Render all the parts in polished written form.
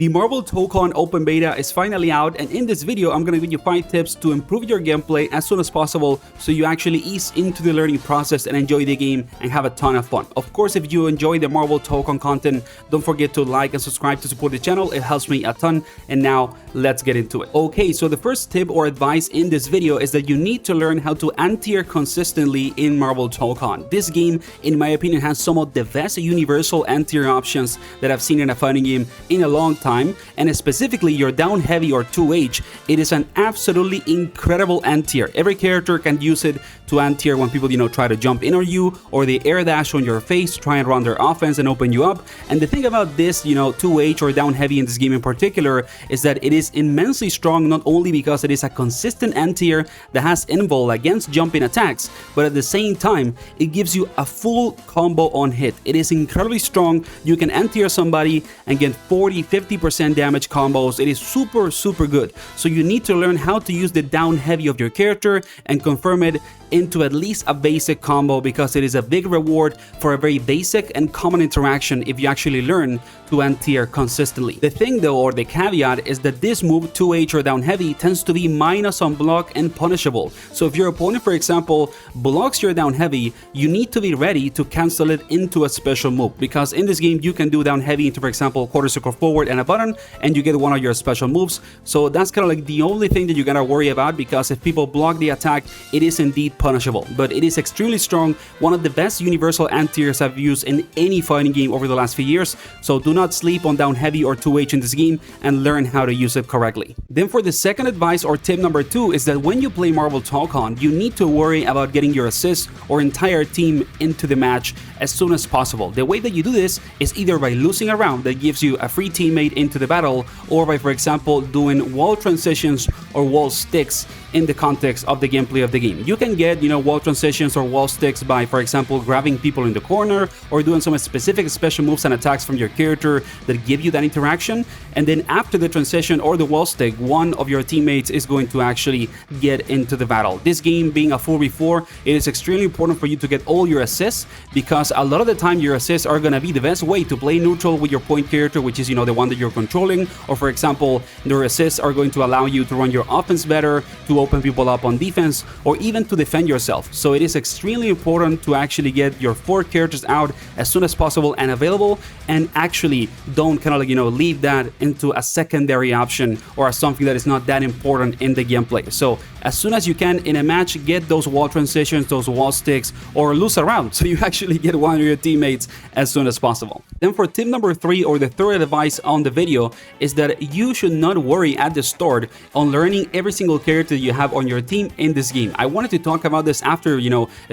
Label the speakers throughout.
Speaker 1: The Marvel Tōkon open beta is finally out, and in this video I'm going to give you 5 tips to improve your gameplay as soon as possible so you actually ease into the learning process and enjoy the game and have a ton of fun. Of course, if you enjoy the Marvel Tōkon content, don't forget to like and subscribe to support the channel. It helps me a ton. And now let's get into it. Okay, so the first tip or advice in this video is that you need to learn how to anti-air consistently in Marvel Tōkon. This game, in my opinion, has some of the best universal anti-air options that I've seen in a fighting game in a long time. And specifically your down heavy or 2H, it is an absolutely incredible anti-air. Every character can use it to anti-air when people, try to jump in on you, or they air dash on your face, try and run their offense and open you up. And the thing about this, 2H or down heavy in this game in particular, is that it is immensely strong, not only because it is a consistent anti-air that has invul against jumping attacks, but at the same time, it gives you a full combo on hit. It is incredibly strong. You can anti-air somebody and get 40-50% damage combos. It is super good. So you need to learn how to use the down heavy of your character and confirm it into at least a basic combo, because it is a big reward for a very basic and common interaction if you actually learn to anti-air consistently. The thing though, or the caveat, is that this move, 2H or down heavy, tends to be minus on block and punishable. So if your opponent, for example, blocks your down heavy, you need to be ready to cancel it into a special move, because in this game you can do down heavy into, for example, quarter circle forward and a button, and you get one of your special moves. So that's kind of like the only thing that you gotta worry about, because if people block the attack, it is indeed punishable. But it is extremely strong, one of the best universal anti-airs I've used in any fighting game over the last few years. So do not sleep on down heavy or 2H in this game, and learn how to use it correctly. Then for the second advice, or tip number 2, is that when you play Marvel Tōkon, you need to worry about getting your assist or entire team into the match as soon as possible. The way that you do this is either by losing a round that gives you a free teammate into the battle, or by, for example, doing wall transitions or wall sticks in the context of the gameplay of the game. You can get, wall transitions or wall sticks by, for example, grabbing people in the corner, or doing some specific special moves and attacks from your character that give you that interaction. And then after the transition or the wall stick, one of your teammates is going to actually get into the battle. This game being a 4v4, it is extremely important for you to get all your assists, because a lot of the time your assists are going to be the best way to play neutral with your point character, which is, the one that you're controlling. Or for example, your assists are going to allow you to run your offense better, to open people up on defense, or even to defend yourself. So it is extremely important to actually get your 4 characters out as soon as possible and available, and actually don't kind of leave that into a secondary option or as something that is not that important in the gameplay. So as soon as you can in a match, get those wall transitions, those wall sticks, or lose a round so you actually get one of your teammates as soon as possible. Then for tip number 3, or the third advice on the video, is that you should not worry at the start on learning every single character you have on your team in this game. I wanted to talk about this after,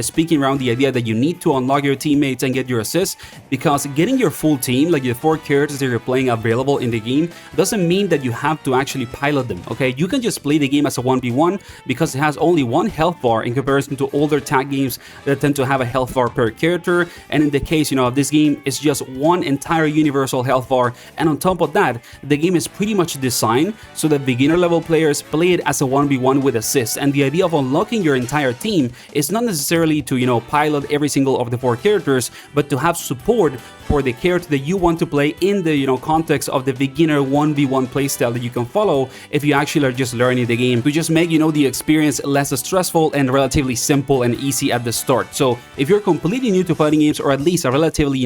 Speaker 1: speaking around the idea that you need to unlock your teammates and get your assists, because getting your full team, like the 4 characters that you're playing, available in the game doesn't mean that you have to actually pilot them, okay? You can just play the game as a 1v1, because it has only 1 health bar in comparison to older tag games that tend to have a health bar per character. And in the case, of this game, it's just 1 entire universal health bar. And on top of that, the game is pretty much designed so that beginner level players play it as a 1v1 with assists. And the idea of unlocking your entire team is not necessarily to, pilot every single of the 4 characters, but to have support for the character that you want to play in the context of the beginner 1v1 playstyle that you can follow if you actually are just learning the game, to just make the experience less stressful and relatively simple and easy at the start. So if you're completely new to fighting games, or at least a relatively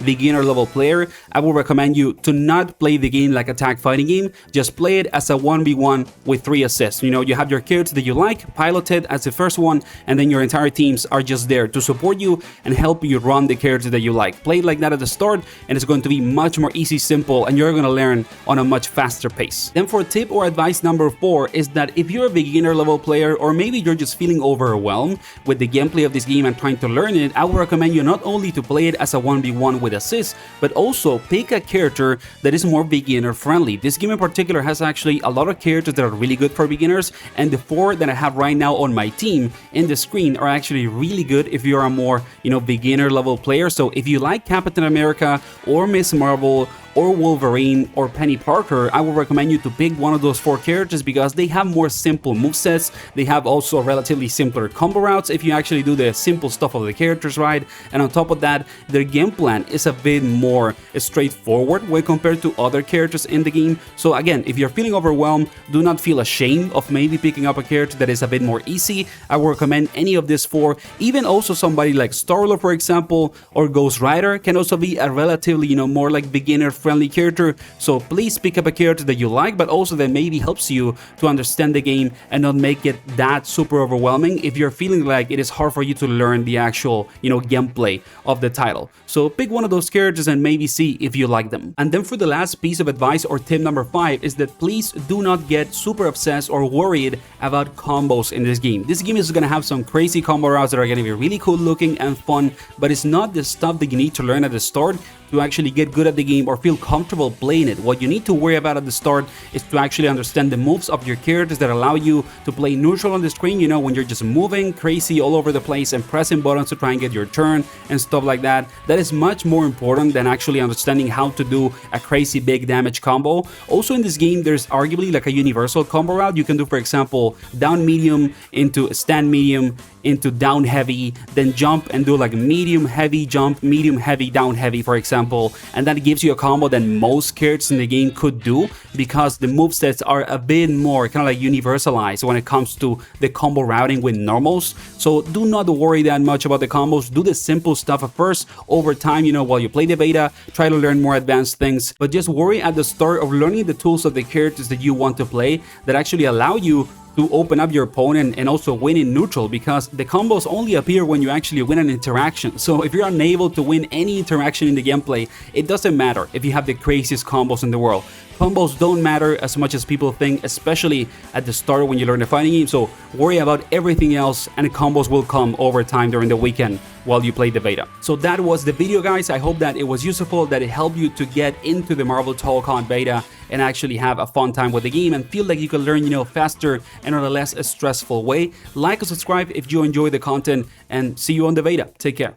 Speaker 1: beginner level player, I would recommend you to not play the game like a tag fighting game. Just play it as a 1v1 with 3 assists. You have your character that you like, pilot it as the first one, and then your entire teams are just there to support you and help you run the character that you like. Play it like that at the start, and it's going to be much more easy, simple, and you're going to learn on a much faster pace. Then for tip or advice number 4 is that if you're a beginner level player, or maybe you're just feeling overwhelmed with the gameplay of this game and trying to learn it, I would recommend you not only to play it as a 1v1 with assists, but also pick a character that is more beginner friendly. This game in particular has actually a lot of characters that are really good for beginners, and the 4 that I have right now on my team in the screen are actually really good if you're a more beginner level player. So if you like Captain America or Miss Marvel or Wolverine or Penny Parker, I would recommend you to pick one of those 4 characters because they have more simple movesets. They have also relatively simpler combo routes if you actually do the simple stuff of the characters right. And on top of that, their game plan is a bit more straightforward when compared to other characters in the game. So again, if you're feeling overwhelmed, do not feel ashamed of maybe picking up a character that is a bit more easy. I would recommend any of these 4. Even also somebody like Star-Lord, for example, or Ghost Rider can also be a relatively, more like beginner-friendly character. So please pick up a character that you like, but also that maybe helps you to understand the game and not make it that super overwhelming if you're feeling like it is hard for you to learn the actual, gameplay of the title. So pick one of those characters and maybe see if you like them. And then for the last piece of advice or tip number 5 is that please do not get super obsessed or worried about combos in this game. This game is going to have some crazy combo routes that are going to be really cool looking and fun, but it's not the stuff that you need to learn at the start to actually get good at the game or feel comfortable playing it. What you need to worry about at the start is to actually understand the moves of your characters that allow you to play neutral on the screen, when you're just moving crazy all over the place and pressing buttons to try and get your turn and stuff like that. That is much more important than actually understanding how to do a crazy big damage combo. Also in this game, there's arguably like a universal combo route you can do, for example, down medium into stand medium into down heavy, then jump and do like medium heavy jump, medium heavy down heavy, for example, and that gives you a combo that most characters in the game could do because the movesets are a bit more kind of like universalized when it comes to the combo routing with normals. So do not worry that much about the combos. Do the simple stuff at first. Over time, while you play the beta, try to learn more advanced things, but just worry at the start of learning the tools of the characters that you want to play that actually allow you to open up your opponent and also win in neutral, because the combos only appear when you actually win an interaction. So if you're unable to win any interaction in the gameplay, it doesn't matter if you have the craziest combos in the world. Combos don't matter as much as people think, especially at the start when you learn the fighting game. So worry about everything else, and combos will come over time during the weekend while you play the beta. So that was the video, guys. I hope that it was useful, that it helped you to get into the Marvel Tōkon beta and actually have a fun time with the game and feel like you can learn, faster and in a less stressful way. Like and subscribe if you enjoy the content, and see you on the beta. Take care.